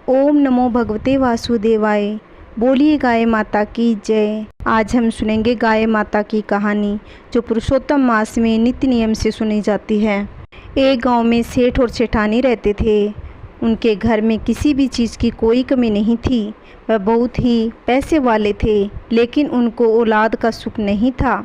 ओम नमो भगवते वासुदेवाय। बोलिए गाय माता की जय। आज हम सुनेंगे गाय माता की कहानी जो पुरुषोत्तम मास में नित्य नियम से सुनी जाती है। एक गांव में सेठ और सेठानी रहते थे। उनके घर में किसी भी चीज़ की कोई कमी नहीं थी। वह बहुत ही पैसे वाले थे, लेकिन उनको औलाद का सुख नहीं था।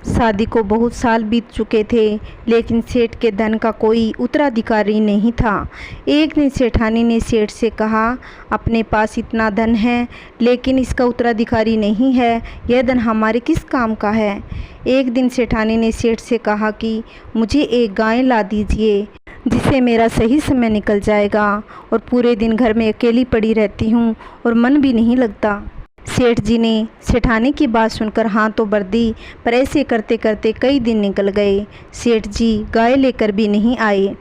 शादी को बहुत साल बीत चुके थे, लेकिन सेठ के धन का कोई उत्तराधिकारी नहीं था। एक दिन सेठानी ने सेठ से कहा, अपने पास इतना धन है, लेकिन इसका उत्तराधिकारी नहीं है। यह धन हमारे किस काम का है। एक दिन सेठानी ने सेठ से कहा कि मुझे एक गाय ला दीजिए, जिससे मेरा सही समय निकल जाएगा और पूरे दिन घर में अकेली पड़ी रहती हूँ और मन भी नहीं लगता। सेठ जी ने सेठानी की बात सुनकर हाँ तो भर दी, पर ऐसे करते करते कई दिन निकल गए। सेठ जी गाय लेकर भी नहीं आए।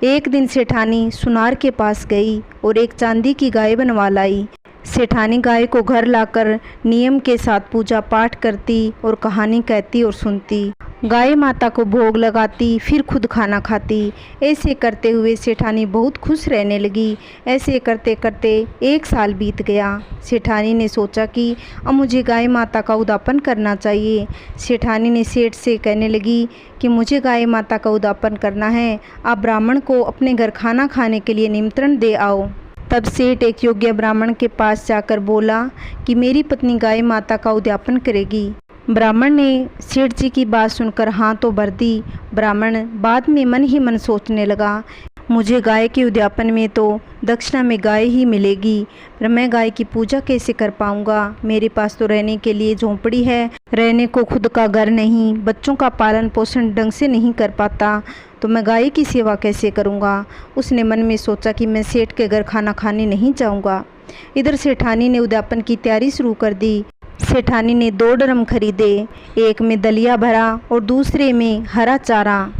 एक दिन सेठानी सुनार के पास गई और एक चांदी की गाय बनवा लाई। सेठानी गाय को घर लाकर नियम के साथ पूजा पाठ करती और कहानी कहती और सुनती। गाय माता को भोग लगाती, फिर खुद खाना खाती। ऐसे करते हुए सेठानी बहुत खुश रहने लगी। ऐसे करते करते एक साल बीत गया। सेठानी ने सोचा कि अब मुझे गाय माता का उद्यापन करना चाहिए। सेठानी ने सेठ से कहने लगी कि मुझे गाय माता का उद्यापन करना है, आप ब्राह्मण को अपने घर खाना खाने के लिए निमंत्रण दे आओ। तब सेठ एक योग्य ब्राह्मण के पास जाकर बोला कि मेरी पत्नी गाय माता का उद्यापन करेगी। ब्राह्मण ने सेठ जी की बात सुनकर हाँ तो भर दी। ब्राह्मण बाद में मन ही मन सोचने लगा, मुझे गाय के उद्यापन में तो दक्षिणा में गाय ही मिलेगी, पर मैं गाय की पूजा कैसे कर पाऊँगा। मेरे पास तो रहने के लिए झोंपड़ी है, रहने को खुद का घर नहीं, बच्चों का पालन पोषण ढंग से नहीं कर पाता, तो मैं गाय की सेवा कैसे करूँगा। उसने मन में सोचा कि मैं सेठ के घर खाना खाने नहीं जाऊँगा। इधर सेठानी ने उद्यापन की तैयारी शुरू कर दी। सेठानी ने 2 ड्रम खरीदे, एक में दलिया भरा और दूसरे में हरा चारा।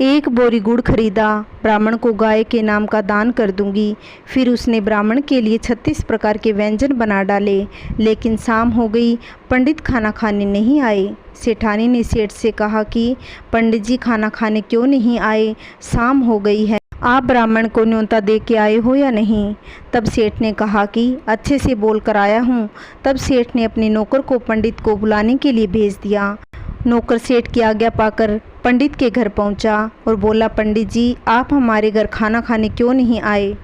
एक बोरी गुड़ खरीदा, ब्राह्मण को गाय के नाम का दान कर दूंगी। फिर उसने ब्राह्मण के लिए 36 प्रकार के व्यंजन बना डाले, लेकिन शाम हो गई, पंडित खाना खाने नहीं आए। सेठानी ने सेठ से कहा कि पंडित जी खाना खाने क्यों नहीं आए, शाम हो गई है, आप ब्राह्मण को न्योता दे के आए हो या नहीं। तब सेठ ने कहा कि अच्छे से बोल कर आया हूँ। तब सेठ ने अपने नौकर को पंडित को बुलाने के लिए भेज दिया। नौकर सेठ की आज्ञा पाकर पंडित के घर पहुँचा और बोला, पंडित जी आप हमारे घर खाना खाने क्यों नहीं आए।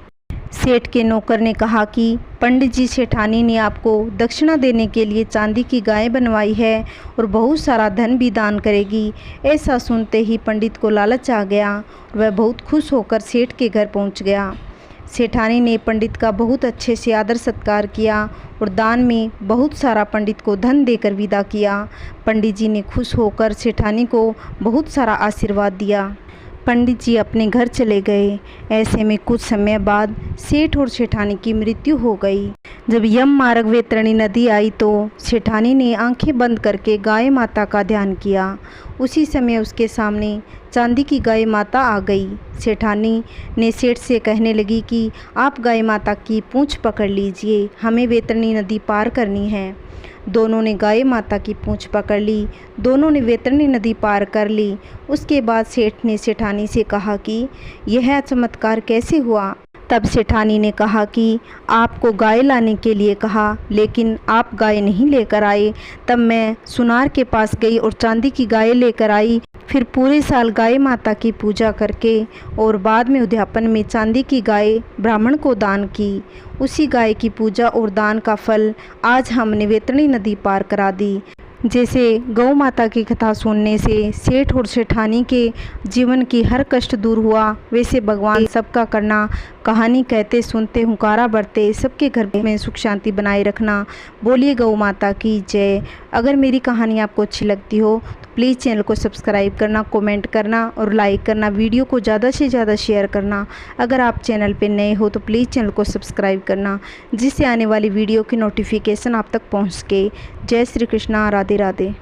सेठ के नौकर ने कहा कि पंडित जी, सेठानी ने आपको दक्षिणा देने के लिए चांदी की गाय बनवाई है और बहुत सारा धन भी दान करेगी। ऐसा सुनते ही पंडित को लालच आ गया और वह बहुत खुश होकर सेठ के घर पहुंच गया। सेठानी ने पंडित का बहुत अच्छे से आदर सत्कार किया और दान में बहुत सारा पंडित को धन देकर विदा किया। पंडित जी ने खुश होकर सेठानी को बहुत सारा आशीर्वाद दिया। पंडित जी अपने घर चले गए। ऐसे में कुछ समय बाद सेठ और सेठानी की मृत्यु हो गई। जब यम मार्ग वैतरणी नदी आई तो सेठानी ने आंखें बंद करके गाय माता का ध्यान किया। उसी समय उसके सामने चांदी की गाय माता आ गई। सेठानी ने सेठ से कहने लगी कि आप गाय माता की पूंछ पकड़ लीजिए, हमें वैतरणी नदी पार करनी है। दोनों ने गाय माता की पूंछ पकड़ ली। दोनों ने वैतरणी नदी पार कर ली। उसके बाद सेठ ने सेठानी से कहा कि यह चमत्कार कैसे हुआ। तब सेठानी ने कहा कि आपको गाय लाने के लिए कहा, लेकिन आप गाय नहीं लेकर आए। तब मैं सुनार के पास गई और चांदी की गाय लेकर आई। फिर पूरे साल गाय माता की पूजा करके और बाद में उद्यापन में चांदी की गाय ब्राह्मण को दान की। उसी गाय की पूजा और दान का फल आज हमने वैतरणी नदी पार करा दी। जैसे गौ माता की कथा सुनने से सेठ और सेठानी के जीवन की हर कष्ट दूर हुआ, वैसे भगवान सबका करना, कहानी कहते सुनते हुंकारा बढ़ते, सबके घर में सुख शांति बनाए रखना। बोलिए गौ माता की जय। अगर मेरी कहानी आपको अच्छी लगती हो तो प्लीज़ चैनल को सब्सक्राइब करना, कमेंट करना और लाइक करना, वीडियो को ज़्यादा से ज़्यादा शेयर करना। अगर आप चैनल पर नए हो तो प्लीज़ चैनल को सब्सक्राइब करना, जिससे आने वाली वीडियो की नोटिफिकेशन आप तक पहुँच सके। जय श्री कृष्णा, राधे राधे।